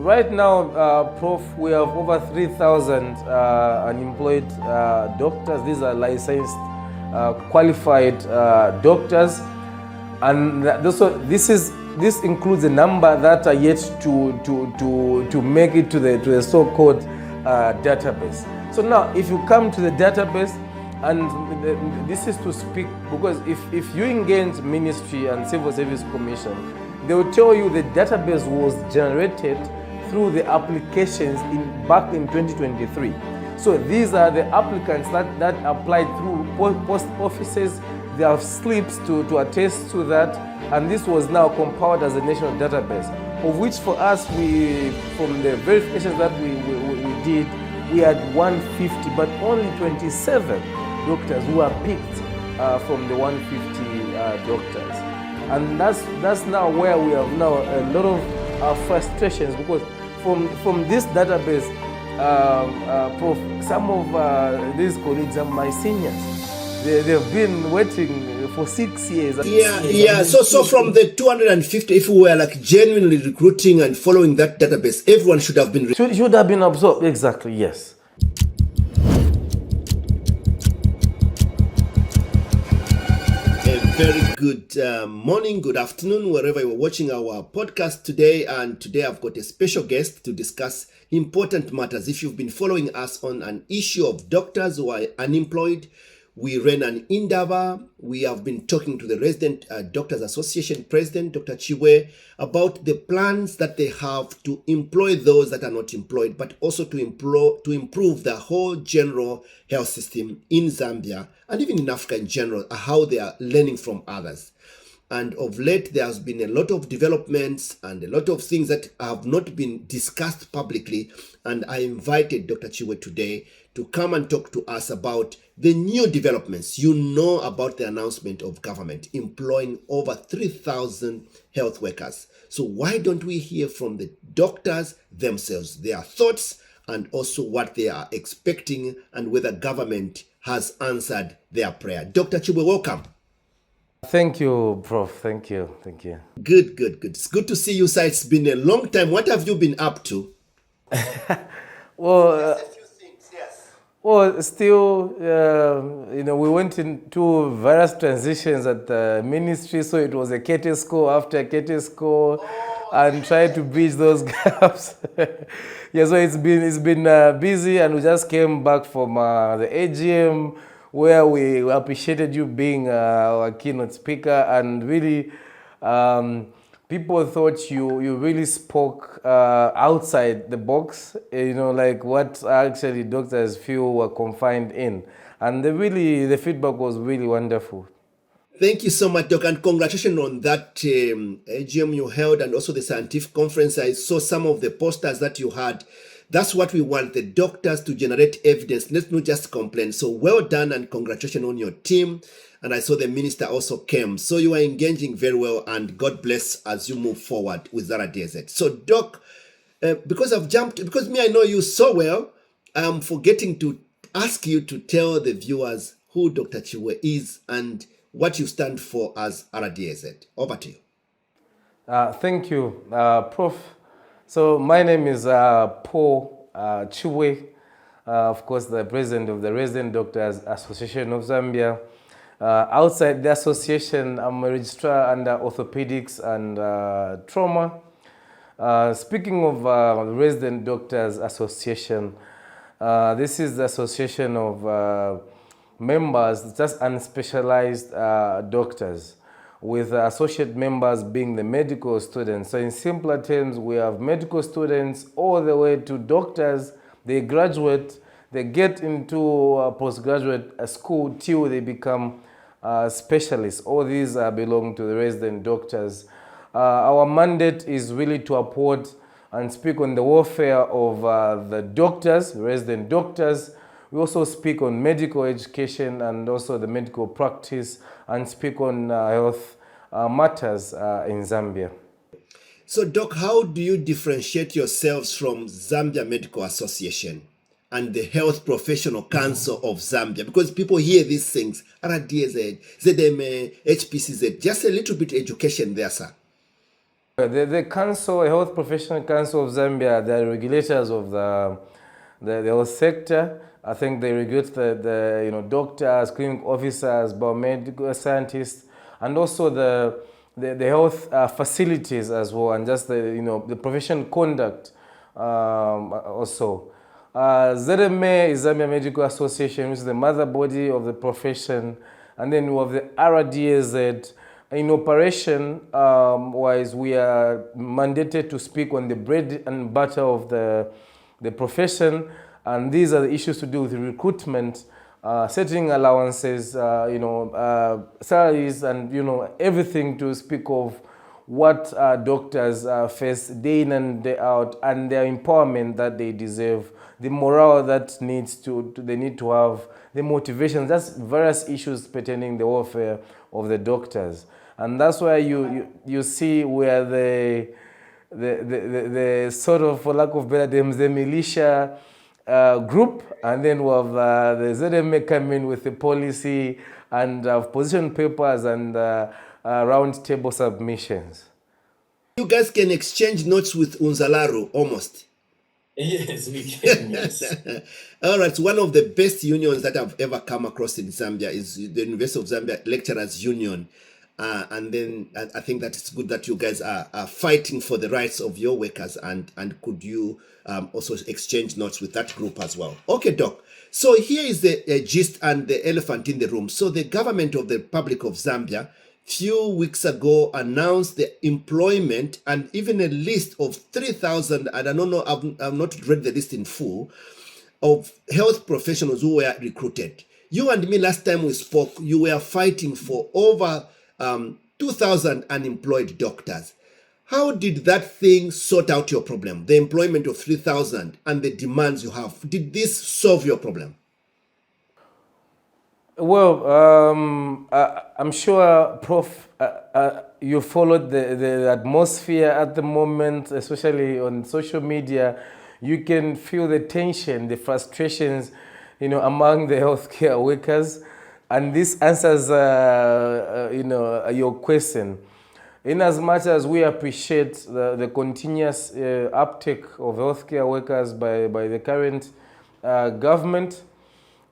right now, Prof, we have over 3,000 unemployed doctors. These are licensed, qualified doctors, and this includes a number that are yet to make it to the so-called database. So now, if you come to the database, and this is to speak, because if you engage Ministry and Civil Service Commission, they will tell you the database was generated through the applications back in 2023. So these are the applicants that applied through post offices. They have slips to attest to that, and this was now compiled as a national database, of which for us, from the verifications that we did, we had 150, but only 27 doctors who are picked from the 150 doctors. And that's now where we have now a lot of frustrations, because from this database, Prof, some of these colleagues are my seniors. They've been waiting for 6 years. Yeah. So from the 250, if we were like genuinely recruiting and following that database, everyone should have been should have been absorbed. Exactly. Yes. Very good morning, good afternoon, wherever you're watching our podcast today. And today I've got a special guest to discuss important matters. If you've been following us on an issue of doctors who are unemployed, we ran an endeavor. We have been talking to the Resident Doctors Association President, Dr. Chibwe, about the plans that they have to employ those that are not employed, but also to improve the whole general health system in Zambia and even in Africa in general, how they are learning from others. And of late, there has been a lot of developments and a lot of things that have not been discussed publicly. And I invited Dr. Chibwe today to come and talk to us about the new developments. You know about the announcement of government employing over 3,000 health workers. So why don't we hear from the doctors themselves, their thoughts, and also what they are expecting and whether government has answered their prayer. Dr. Chibwe, welcome. Thank you, Prof. Thank you. Good. It's good to see you, sir. It's been a long time. What have you been up to? Well, still, we went into various transitions at the ministry, so it was a KTSCO after KTSCO, and tried to bridge those gaps. So it's been busy, and we just came back from the AGM, where we appreciated you being our keynote speaker, and really, people thought you really spoke outside the box, like what actually doctors feel were confined in. And the feedback was really wonderful. Thank you so much, Doc, and congratulations on that AGM you held and also the scientific conference. I saw some of the posters that you had. That's what we want, the doctors to generate evidence. Let's not just complain. So well done and congratulations on your team. And I saw the minister also came. So you are engaging very well, and God bless as you move forward with RDAZ. So Doc, because I know you so well, I'm forgetting to ask you to tell the viewers who Dr. Chibwe is and what you stand for as RDAZ. Over to you. Thank you, Prof. So my name is Paul Chibwe, of course, the president of the Resident Doctors Association of Zambia. Outside the association, I'm a registrar under orthopedics and trauma. Speaking of Resident Doctors Association, this is the association of members, just unspecialized doctors, with associate members being the medical students. So in simpler terms, we have medical students all the way to doctors. They graduate, they get into postgraduate school till they become specialists. All these belong to the resident doctors. Our mandate is really to uphold and speak on the welfare of the doctors, resident doctors. We also speak on medical education and also the medical practice, and speak on health matters in Zambia. So Doc, how do you differentiate yourselves from Zambia Medical Association and the Health Professional Council of Zambia? Because people hear these things, RDAZ, ZMA, HPCZ, just a little bit education there, sir. The council, Health Professional Council of Zambia, the regulators of the health sector. I think they regulate the doctors, clinic officers, biomedical scientists, and also the health facilities as well, and just the professional conduct also. ZMA is Zambia Medical Association, which is the mother body of the profession, and then we have the RDAZ. In operation wise, we are mandated to speak on the bread and butter of the profession, and these are the issues to do with recruitment, setting allowances, salaries, and everything to speak of what doctors face day in and day out, and their empowerment that they deserve, the morale that they need to have, the motivation. That's various issues pertaining the welfare of the doctors, and that's why you see where the sort of, for lack of better terms, the militia group, and then we have the ZMA come in with the policy and position papers and round table submissions. You guys can exchange notes with Unzalaro almost. Yes, we can, yes. All right, so one of the best unions that I've ever come across in Zambia is the University of Zambia Lecturers Union. And then I think that it's good that you guys are fighting for the rights of your workers, and could you also exchange notes with that group as well? Okay, Doc. So here is the gist and the elephant in the room. So the government of the Republic of Zambia few weeks ago announced the employment and even a list of 3,000, and I don't know, I've not read the list in full, of health professionals who were recruited. You and me, last time we spoke, you were fighting for over 2,000 unemployed doctors. How did that thing sort out your problem? The employment of 3,000 and the demands you have. Did this solve your problem? Well, I'm sure, Prof, you followed the atmosphere at the moment, especially on social media. You can feel the tension, the frustrations, among the healthcare workers. And this answers, your question. In as much as we appreciate the continuous uptake of healthcare workers by the current government,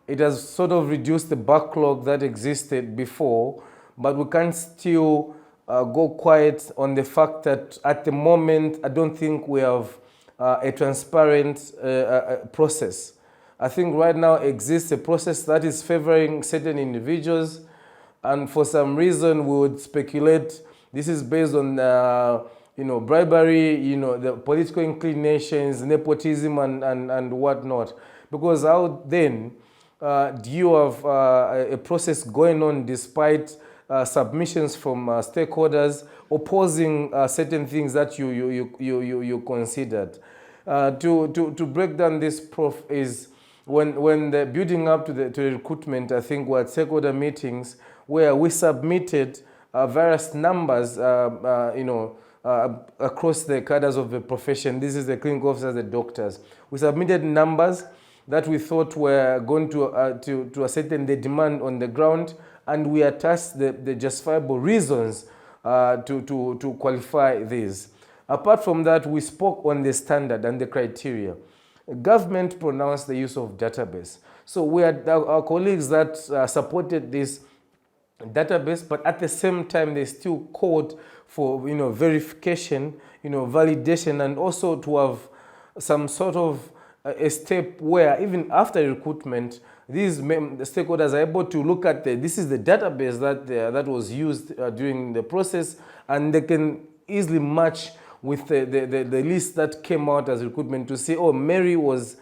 it has sort of reduced the backlog that existed before, but we can't still go quiet on the fact that at the moment, I don't think we have a transparent process. I think right now exists a process that is favoring certain individuals, and for some reason we would speculate this is based on bribery, the political inclinations, nepotism, and whatnot. Because how then do you have a process going on despite submissions from stakeholders opposing certain things that you considered? To break down this, Prof, is when the building up to the recruitment, I think we had stakeholder meetings where we submitted various numbers, across the cadres of the profession. This is the clinical officers, the doctors. We submitted numbers that we thought were going to ascertain the demand on the ground, and we attached the justifiable reasons to qualify these. Apart from that, we spoke on the standard and the criteria. Government pronounced the use of database. So we had our colleagues that supported this database, but at the same time they still called for verification, validation, and also to have some sort of a step where even after recruitment, these stakeholders are able to look at this is the database that was used during the process, and they can easily match with the list that came out as recruitment to say, oh, Mary was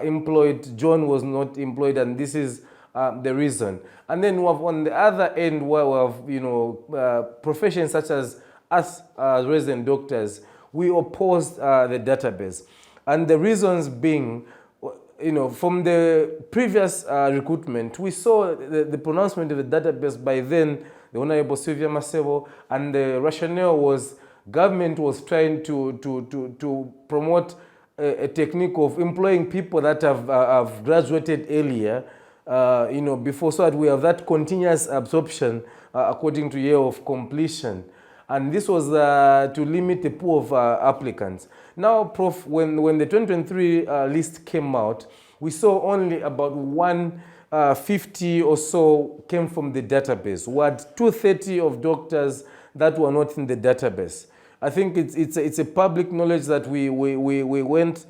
employed, John was not employed, and this is the reason. And then we have on the other end where we have professions such as us resident doctors, we opposed the database. And the reasons being, from the previous recruitment, we saw the pronouncement of the database by then, the Honorable Sylvia Masebo, and the rationale was government was trying to promote a technique of employing people that have graduated earlier, before, so that we have that continuous absorption according to year of completion. And this was to limit the pool of applicants. Now, Prof, when the 2023 list came out, we saw only about 150 or so came from the database. We had 230 of doctors that were not in the database. I think it's a public knowledge that we went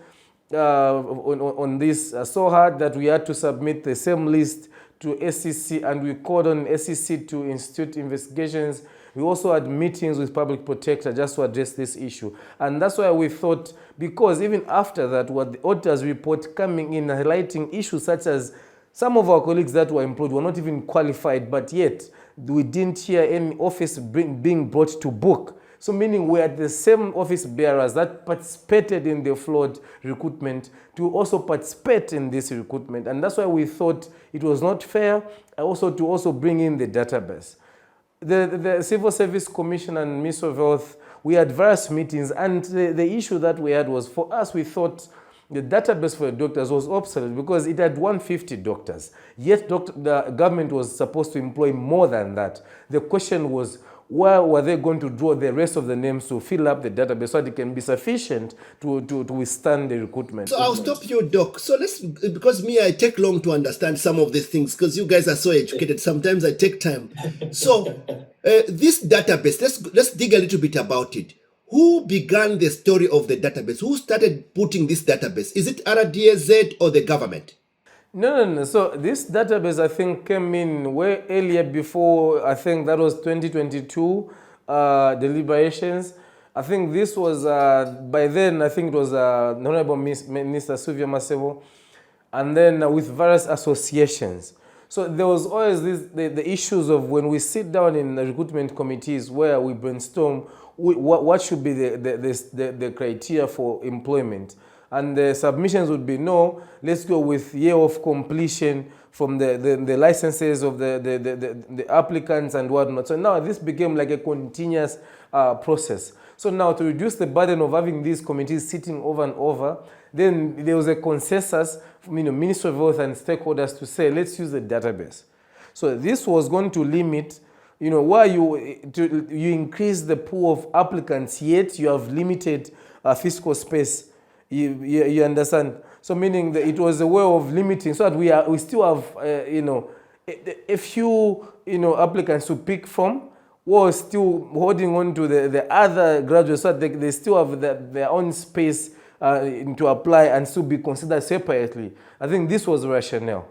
on this so hard that we had to submit the same list to SEC, and we called on SEC to institute investigations. We also had meetings with public protector just to address this issue. And that's why we thought, because even after that, what the auditors report coming in highlighting issues such as some of our colleagues that were employed were not even qualified, but yet we didn't hear any office being brought to book. So meaning we had the same office bearers that participated in the flawed recruitment to also participate in this recruitment. And that's why we thought it was not fair also to also bring in the database. The Civil Service Commission and Ministry of Health, we had various meetings, and the issue that we had was, for us, we thought the database for the doctors was obsolete because it had 150 doctors. Yet the government was supposed to employ more than that. The question was, where were they going to draw the rest of the names to fill up the database so it can be sufficient to withstand the recruitment? So I'll stop you, Doc. So because I take long to understand some of these things because you guys are so educated. Sometimes I take time. So this database, let's dig a little bit about it. Who began the story of the database? Who started putting this database? Is it RDAZ or the government? No. So this database, I think, came in way earlier before, I think that was 2022 deliberations. I think this was, by then, I think it was Honorable Minister Sylvia Masebo, and then with various associations. So there was always the issues of when we sit down in the recruitment committees where we brainstorm what should be the criteria for employment. And the submissions would be, no, let's go with year of completion from the licenses of the applicants and whatnot. So now this became like a continuous process. So now to reduce the burden of having these committees sitting over and over, then there was a consensus from Ministry of Health and stakeholders to say, let's use the database. So this was going to limit, why you increase the pool of applicants, yet you have limited fiscal space. You understand? So meaning that it was a way of limiting, so that we still have a few applicants to pick from, or still holding on to the other graduates so that they still have their own space to apply and still be considered separately. I think this was the rationale.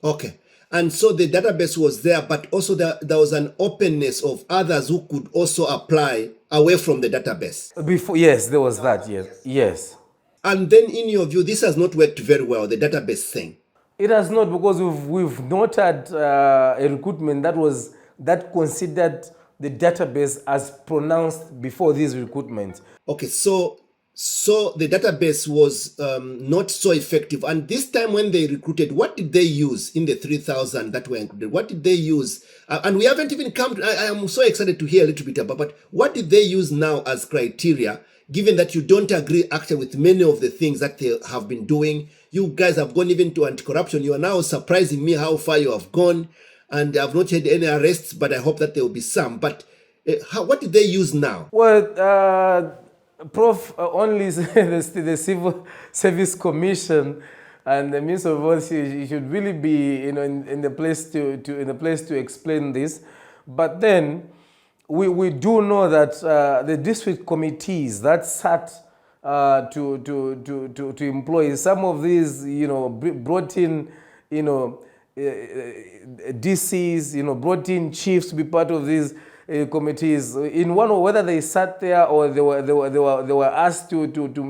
Okay. And so the database was there, but also there was an openness of others who could also apply away from the database. Before, yes, there was that. Yes. And then, in your view, this has not worked very well, the database thing. It has not, because we've not had a recruitment that considered the database as pronounced before these recruitments. Okay, so the database was not so effective. And this time when they recruited, what did they use in the 3,000 that were included? What did they use? And we haven't even come to, I am so excited to hear a little bit about, but what did they use now as criteria, given that you don't agree actually with many of the things that they have been doing? You guys have gone even to anti-corruption. You are now surprising me how far you have gone. And I've not had any arrests, but I hope that there will be some. But what did they use now? Well, Prof, only the Civil Service Commission and the Minister of Health should really be in the place to explain this. But then we do know that the district committees that sat to employ some of these, brought in, DCs, brought in chiefs to be part of these committees. In one, whether they sat there or they were asked to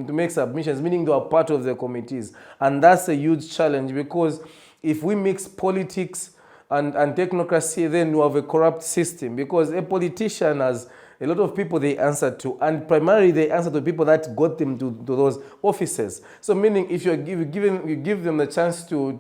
make submissions, meaning they were part of the committees. And that's a huge challenge, because if we mix politics and technocracy, then we have a corrupt system, because a politician has a lot of people they answer to, and primarily they answer to people that got them to those offices. So meaning if you give them the chance to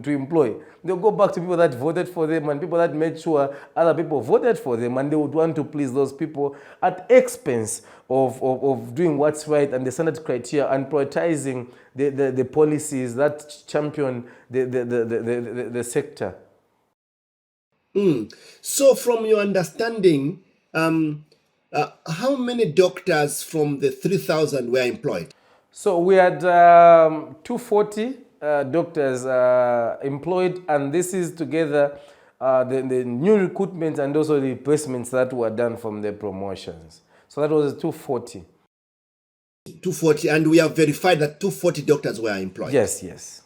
employ, they'll go back to people that voted for them and people that made sure other people voted for them, and they would want to please those people at expense of doing what's right and the standard criteria and prioritizing the policies that champion the sector. So from your understanding, How many doctors from the 3,000 were employed? So we had 240 doctors employed, and this is together the new recruitment and also the placements that were done from the promotions. So that was 240. 240, and we have verified that 240 doctors were employed. Yes, yes.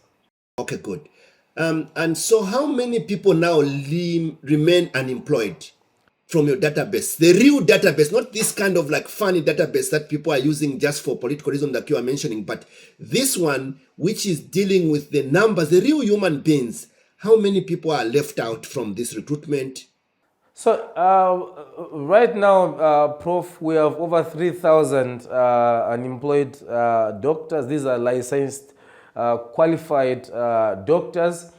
Okay, good. And so how many people now remain unemployed from your database? The real database, not this kind of like funny database that people are using just for political reasons that you are mentioning, but this one which is dealing with the numbers, the real human beings. How many people are left out from this recruitment? So right now, Prof, we have over 3,000 unemployed doctors. These are licensed, qualified doctors,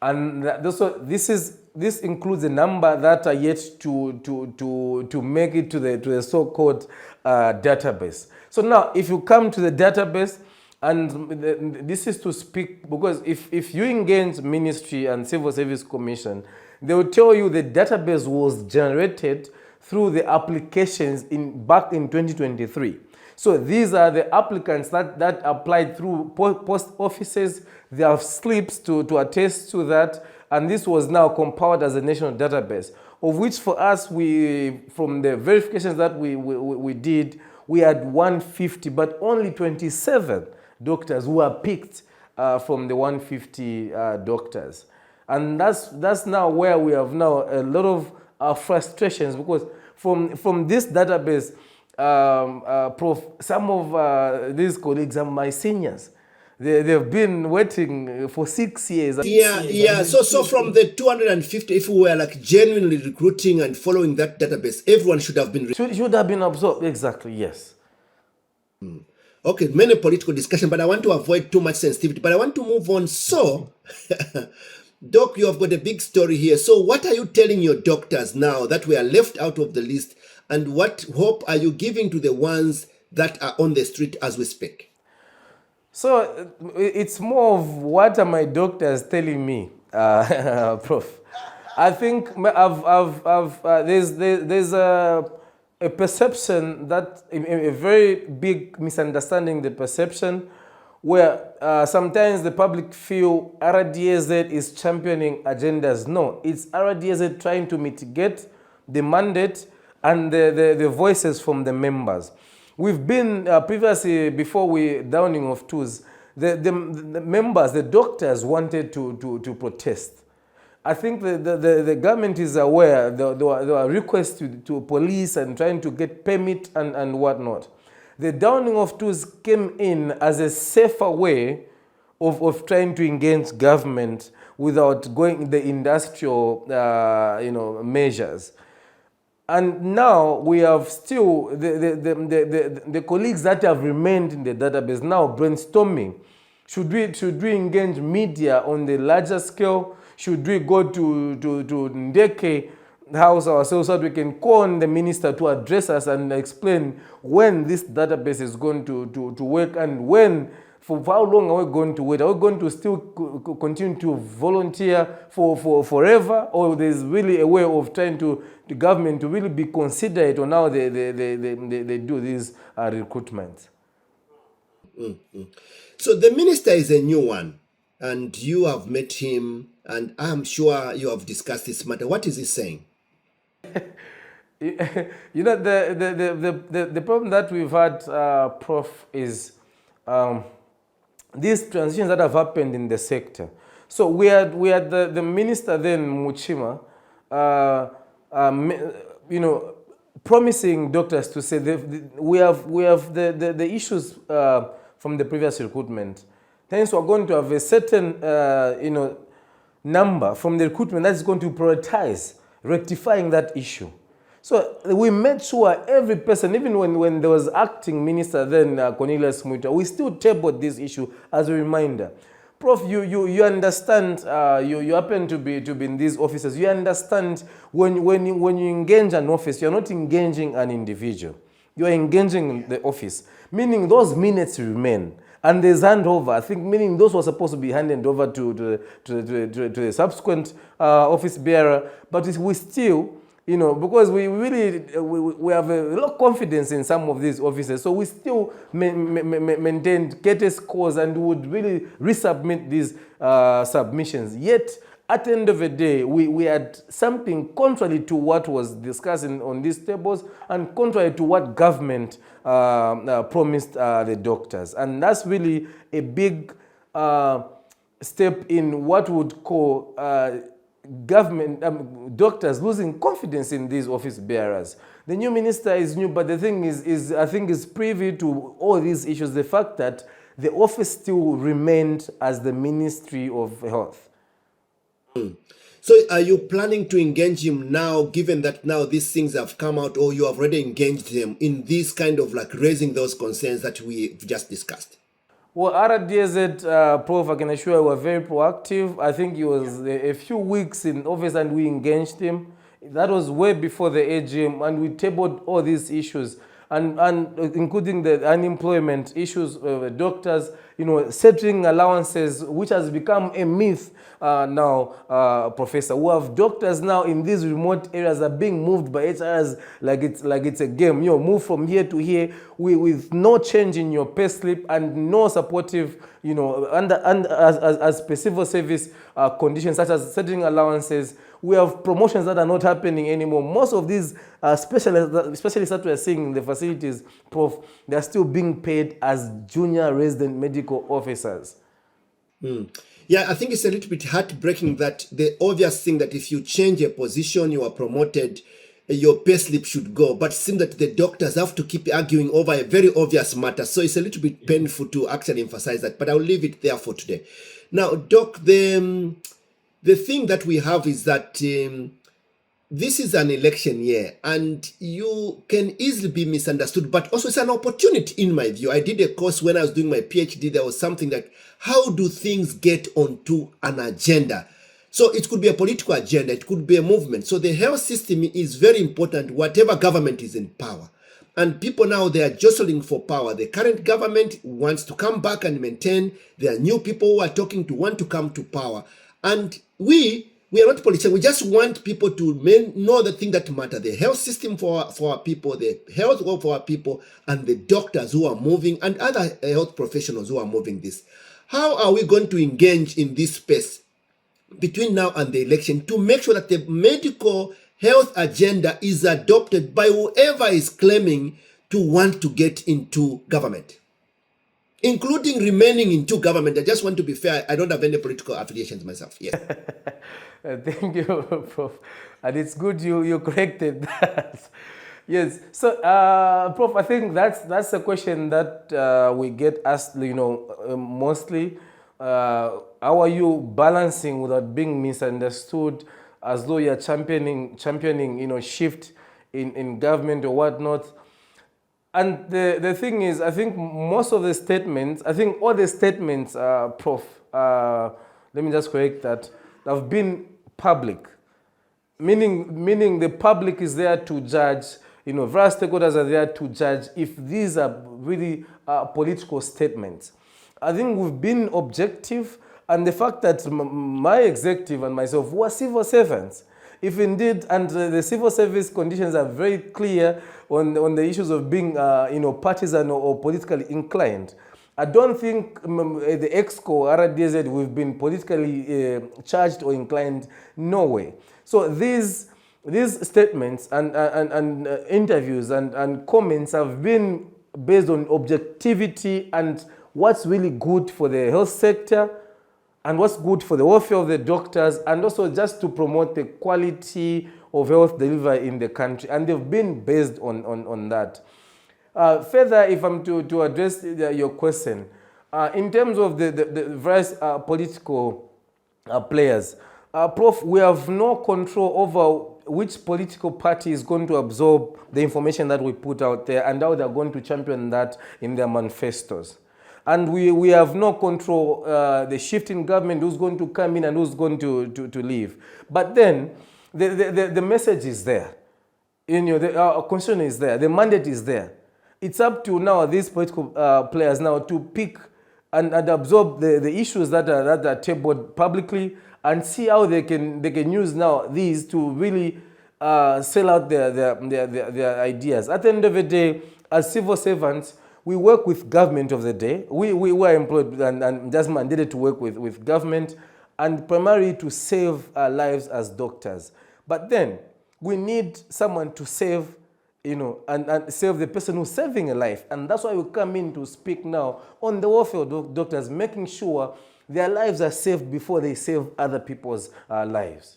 and this includes a number that are yet to make it to the so-called database. So now, if you come to the database, and this is to speak, because if you engage Ministry and Civil Service Commission, they will tell you the database was generated through the applications back in 2023. So these are the applicants that applied through post offices. They have slips to attest to that, and this was now compiled as a national database, of which for us, from the verifications that we did, we had 150, but only 27 doctors who are picked from the 150 doctors. And that's now where we have now a lot of frustrations, because from this database, Prof, some of these colleagues are my seniors. They've been waiting for 6 years. Yeah. So from the 250, if we were like genuinely recruiting and following that database, everyone should have been should have been absorbed. Exactly, yes. Okay, many political discussion, but I want to avoid too much sensitivity. But I want to move on. So, Doc, you have got a big story here. So what are you telling your doctors now that we are left out of the list? And what hope are you giving to the ones that are on the street as we speak? So it's more of what are my doctors telling me, Prof. I think there's a perception that a very big misunderstanding, the perception where sometimes the public feel RDAZ is championing agendas. No, it's RDAZ trying to mitigate the mandate and the voices from the members. We've been previously, before we downing of tools, the members, the doctors wanted to protest. I think the government is aware. There were requests to police and trying to get permit and whatnot. The downing of tools came in as a safer way of trying to engage government without going the industrial measures. And now we have still the colleagues that have remained in the database now brainstorming. Should we engage media on the larger scale? Should we go to Ndeke House ourselves so that we can call on the minister to address us and explain when this database is going to work, and when, for how long are we going to wait? Are we going to still continue to volunteer for forever, or there's really a way of trying the government to really be considerate on how they do this recruitment? Mm-hmm. So the minister is a new one, and you have met him, and I'm sure you have discussed this matter. What is he saying? You know, the problem that we've had, Prof, is these transitions that have happened in the sector. So we had the minister then, Muchima, promising doctors to say we have the issues from the previous recruitment. Hence, we're going to have a certain number from the recruitment that's going to prioritize rectifying that issue. So we made sure every person, even when there was acting minister then, Cornelius Muita, we still tabled this issue as a reminder. Prof, you understand, you happen to be in these offices, you understand when you engage an office, you're not engaging an individual. You're engaging the office, meaning those minutes remain. And there's handover, I think, meaning those were supposed to be handed over to the subsequent office bearer, but we still, because we really we have a lot of confidence in some of these officers, so we still maintained courteous cause and would really resubmit these submissions. Yet, at the end of the day, we had something contrary to what was discussed on these tables and contrary to what government promised the doctors. And that's really a big step in what would call government doctors losing confidence in these office bearers. The new minister is new, but the thing is I think is privy to all these issues. The fact that the office still remained as the Ministry of Health. So are you planning to engage him now, given that now these things have come out, or you have already engaged him in this kind of like raising those concerns that we've just discussed? Well, RDAZ, Prof, I can assure you, were very proactive. I think it was a few weeks in office and we engaged him. That was way before the AGM, and we tabled all these issues, and including the unemployment issues, doctors, settling allowances, which has become a myth now, Professor. We have doctors now in these remote areas are being moved by HRs like it's a game. Move from here to here with no change in your pay slip and no supportive, as per civil service conditions such as settling allowances. We have promotions that are not happening anymore. Most of these specialists that we are seeing in the facilities, Prof, they are still being paid as junior resident medical officers. Yeah, I think it's a little bit heartbreaking that the obvious thing that if you change a position, you are promoted, your payslip should go. But it seems that the doctors have to keep arguing over a very obvious matter. So it's a little bit painful to actually emphasize that. But I'll leave it there for today. Now, Doc, the thing that we have is that this is an election year and you can easily be misunderstood, but also it's an opportunity in my view. I did a course when I was doing my PhD. There was something like, how do things get onto an agenda? So it could be a political agenda, it could be a movement. So the health system is very important, whatever government is in power. And people now, they are jostling for power. The current government wants to come back and maintain. There are new people who are talking to want to come to power. And we are not politicians. We just want people to know the thing that matter: the health system for our people, the health work for our people, and the doctors who are moving, and other health professionals who are moving this. How are we going to engage in this space between now and the election to make sure that the medical health agenda is adopted by whoever is claiming to want to get into government, including remaining into government? I just want to be fair. I don't have any political affiliations myself. Yes. Thank you, Prof. And it's good you corrected that. Yes. So, Prof, I think that's a question that we get asked, mostly. How are you balancing without being misunderstood, as though you're championing, shift in government or whatnot? And the thing is, I think most of the statements, all the statements, Prof, let me just correct that, have been public. Meaning the public is there to judge, various stakeholders are there to judge if these are really political statements. I think we've been objective, and the fact that my executive and myself were civil servants, if indeed, and the civil service conditions are very clear on the issues of being, partisan or politically inclined. I don't think the EXCO, RDAZ, we've been politically charged or inclined. No way. So these statements and interviews and comments have been based on objectivity and what's really good for the health sector and what's good for the welfare of the doctors, and also just to promote the quality of health delivery in the country. And they've been based on that. Further, if I'm to address your question, in terms of the various political players, Prof, we have no control over which political party is going to absorb the information that we put out there and how they're going to champion that in their manifestos. And we have no control, the shift in government, who's going to come in and who's going to leave. But then, the message is there. The concern is there. The mandate is there. It's up to now these political players now to pick and absorb the issues that are tabled publicly and see how they can use now these to really sell out their ideas. At the end of the day, as civil servants, we work with government of the day. We are employed and just mandated to work with government and primarily to save our lives as doctors. But then we need someone to save, and save the person who's saving a life. And that's why we come in to speak now on the welfare of doctors, making sure their lives are saved before they save other people's lives.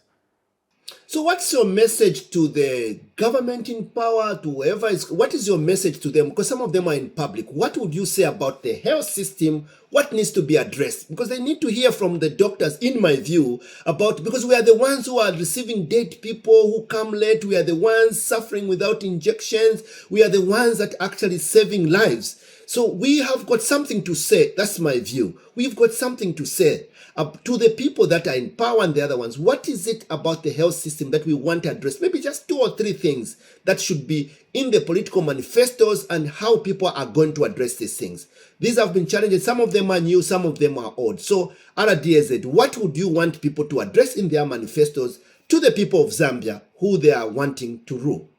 So what's your message to the government in power, to whoever what is your message to them? Because some of them are in public. What would you say about the health system? What needs to be addressed? Because they need to hear from the doctors, in my view, because we are the ones who are receiving dead people who come late. We are the ones suffering without injections. We are the ones that are actually saving lives. So we have got something to say. That's my view. We've got something to say to the people that are in power and the other ones. What is it about the health system that we want to address? Maybe just 2 or 3 things that should be in the political manifestos and how people are going to address these things. These have been challenges. Some of them are new, some of them are old. So RDAZ, what would you want people to address in their manifestos to the people of Zambia who they are wanting to rule?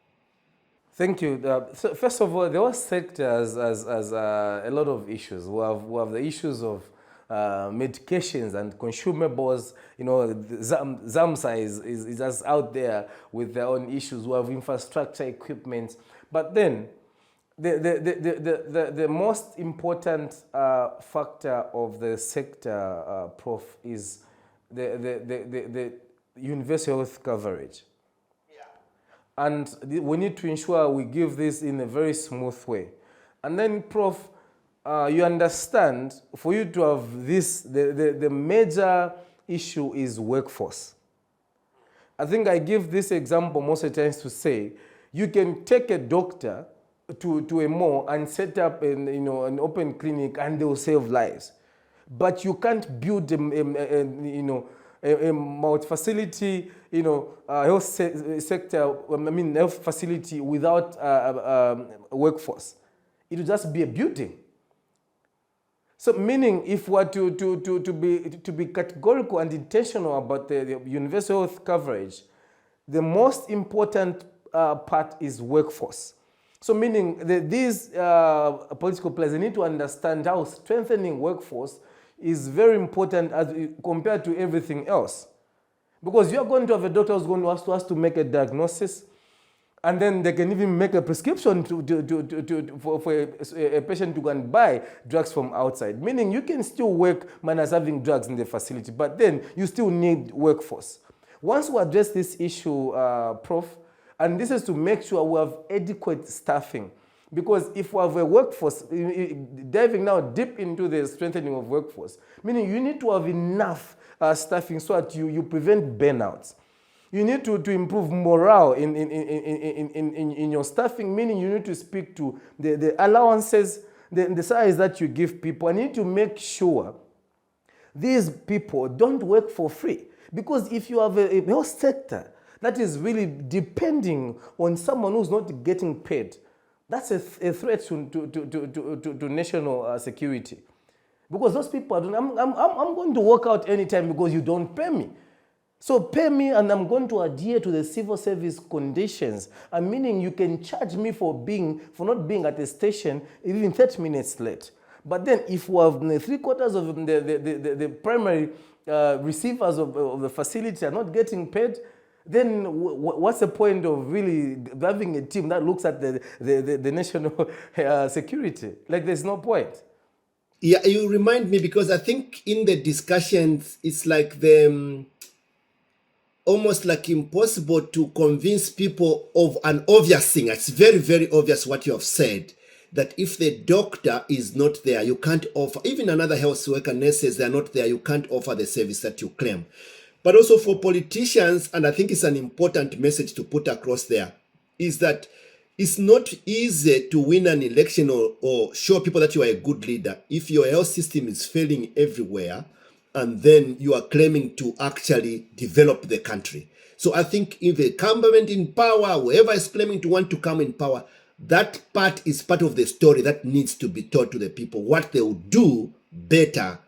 Thank you. So first of all, the whole sector has a lot of issues. We have the issues of medications and consumables. Zamsa is just out there with their own issues. We have infrastructure, equipment. But then, the most important factor of the sector, Prof, is the universal health coverage. And we need to ensure we give this in a very smooth way. And then, Prof, you understand, for you to have this, the major issue is workforce. I think I give this example most of the times to say, you can take a doctor to a mall and set up an open clinic and they will save lives. But you can't build a multi-facility, health sector, health facility without a workforce. It will just be a building. So meaning if we are to be categorical and intentional about the universal health coverage, the most important part is workforce. So meaning these political players, they need to understand how strengthening workforce is very important as compared to everything else. Because you are going to have a doctor who's going to ask us to make a diagnosis, and then they can even make a prescription for a patient to go and buy drugs from outside. Meaning you can still work as having drugs in the facility, but then you still need workforce. Once we address this issue, Prof, and this is to make sure we have adequate staffing. Because if we have a workforce, diving now deep into the strengthening of workforce, meaning you need to have enough staffing so that you prevent burnouts. You need to improve morale in your staffing, meaning you need to speak to the allowances, the size that you give people. And you need to make sure these people don't work for free. Because if you have a health sector that is really depending on someone who's not getting paid, that's a threat to national security. Because those people, I'm going to work out anytime because you don't pay me. So pay me and I'm going to adhere to the civil service conditions. And meaning you can charge me for not being at the station even 30 minutes late. But then if we have 3/4 of the primary receivers of the facility are not getting paid, then what's the point of really having a team that looks at the national security? Like, there's no point. Yeah, you remind me, because I think in the discussions, it's like almost like impossible to convince people of an obvious thing. It's very, very obvious what you have said, that if the doctor is not there, you can't offer, even another health worker, nurses, they're not there, you can't offer the service that you claim. But also for politicians, and I think it's an important message to put across there, is that it's not easy to win an election or show people that you are a good leader if your health system is failing everywhere and then you are claiming to actually develop the country. So I think if the government in power, whoever is claiming to want to come in power, that part is part of the story that needs to be taught to the people, what they will do better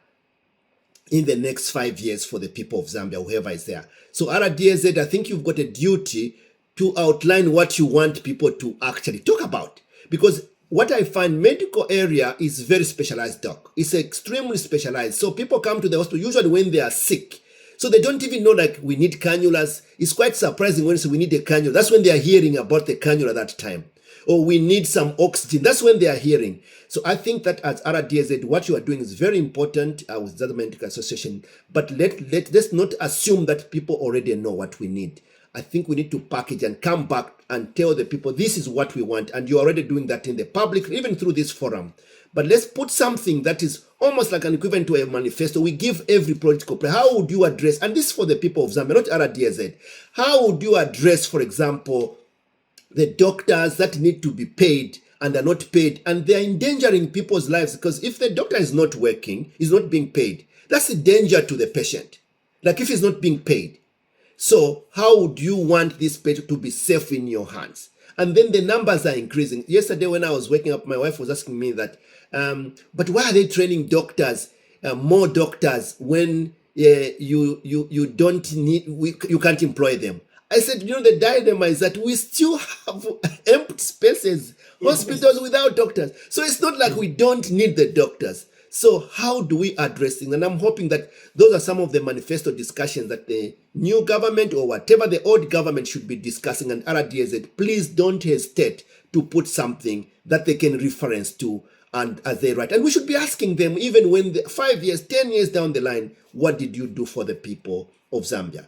in the next 5 years for the people of Zambia, whoever is there. So RDAZ, I think you've got a duty to outline what you want people to actually talk about. Because what I find, medical area is very specialized, doc. It's extremely specialized. So people come to the hospital usually when they are sick. So they don't even know, like, we need cannulas. It's quite surprising when they say we need a cannula. That's when they are hearing about the cannula that time. Or we need some oxygen. That's when they are hearing. So I think that as RDAZ, what you are doing is very important with the Medical Association. But let's not assume that people already know what we need. I think we need to package and come back and tell the people this is what we want. And you're already doing that in the public, even through this forum. But let's put something that is almost like an equivalent to a manifesto. We give every political player. How would you address, and this is for the people of Zambia, not RDAZ. How would you address, for example, the doctors that need to be paid and are not paid, and they're endangering people's lives? Because if the doctor is not working, is not being paid, that's a danger to the patient. Like if he's not being paid. So how would you want this patient to be safe in your hands? And then the numbers are increasing. Yesterday when I was waking up, my wife was asking me that, but why are they training doctors, more doctors, when you don't need, you can't employ them? I said, the dilemma is that we still have empty spaces, hospitals without doctors. So it's not like we don't need the doctors. So how do we address things? And I'm hoping that those are some of the manifesto discussions that the new government or whatever the old government should be discussing. And RDAZ, please don't hesitate to put something that they can reference to and as they write. And we should be asking them, even when 5 years, 10 years down the line, what did you do for the people of Zambia?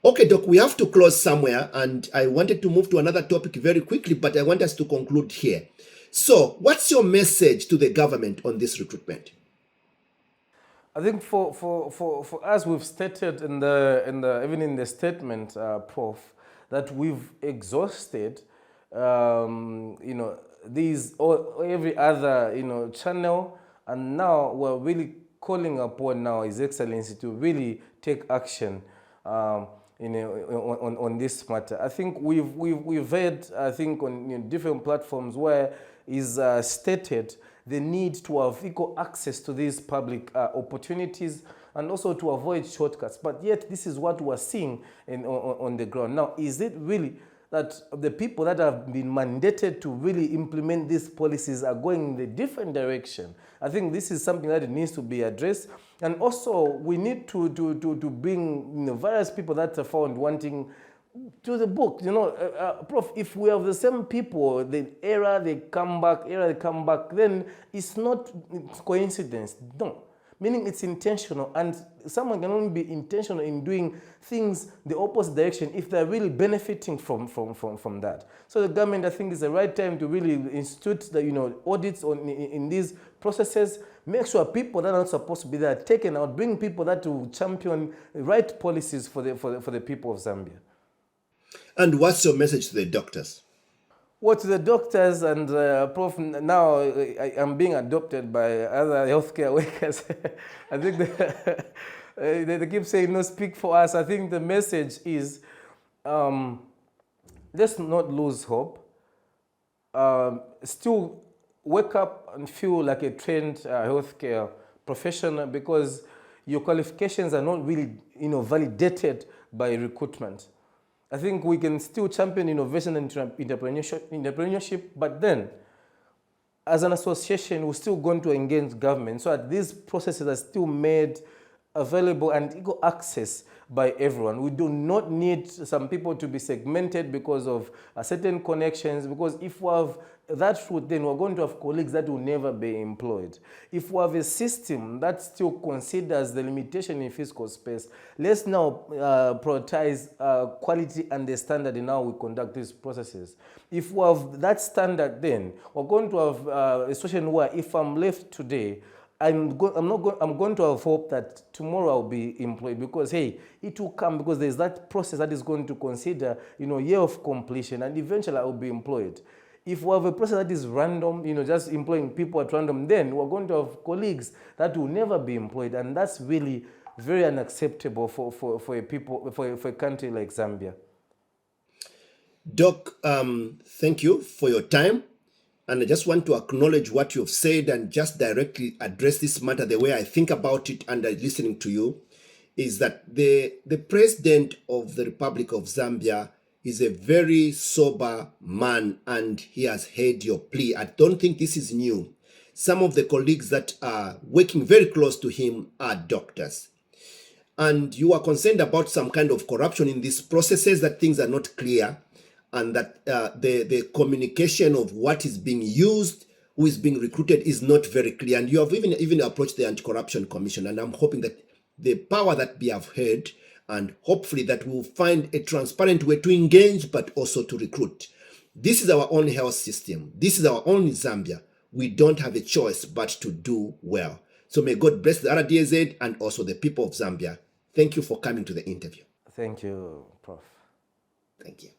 Okay, Doc, we have to close somewhere, and I wanted to move to another topic very quickly, but I want us to conclude here. So, what's your message to the government on this recruitment? I think for us, we've stated even in the statement, Prof, that we've exhausted, these or every other channel, and now we're really calling upon now His Excellency to really take action. On this matter. I think we've heard, I think, on different platforms where is stated the need to have equal access to these public opportunities and also to avoid shortcuts. But yet this is what we're seeing on the ground. Now, is it really that the people that have been mandated to really implement these policies are going in a different direction? I think this is something that needs to be addressed. And also, we need to bring various people that are found wanting to the book. Prof, if we have the same people, the era they come back, then it's not coincidence. No. Meaning it's intentional, and someone can only be intentional in doing things the opposite direction if they're really benefiting from that. So the government, I think, is the right time to really institute the audits in these processes. Make sure people that are not supposed to be there are taken out. Bring people that will champion the right policies for the people of Zambia. And what's your message to the doctors? Well, to the doctors and Prof, now I'm being adopted by other healthcare workers. I think they keep saying, speak for us. I think the message is, let's not lose hope. Still wake up and feel like a trained healthcare professional, because your qualifications are not really validated by recruitment. I think we can still champion innovation and entrepreneurship, but then, as an association, we're still going to engage government so that these processes are still made available and equal access by everyone. We do not need some people to be segmented because of certain connections, because if we have that route, then we're going to have colleagues that will never be employed. If we have a system that still considers the limitation in fiscal space, let's now prioritize quality and the standard in how we conduct these processes. If we have that standard, then we're going to have a situation where if I'm left today, I'm going to have hope that tomorrow I'll be employed, because hey, it will come, because there's that process that is going to consider year of completion, and eventually I will be employed. If we have a process that is random, just employing people at random, then we're going to have colleagues that will never be employed, and that's really very unacceptable for a country like Zambia. Doc, thank you for your time. And I just want to acknowledge what you've said and just directly address this matter the way I think about it under listening to you, is that the President of the Republic of Zambia is a very sober man and he has heard your plea. I don't think this is new. Some of the colleagues that are working very close to him are doctors. And you are concerned about some kind of corruption in these processes, that things are not clear, and that the communication of what is being used, who is being recruited, is not very clear. And you have even approached the Anti-Corruption Commission, and I'm hoping that the power that we have heard, and hopefully that we'll find a transparent way to engage, but also to recruit. This is our own health system. This is our own Zambia. We don't have a choice but to do well. So may God bless the RDAZ and also the people of Zambia. Thank you for coming to the interview. Thank you, Prof. Thank you.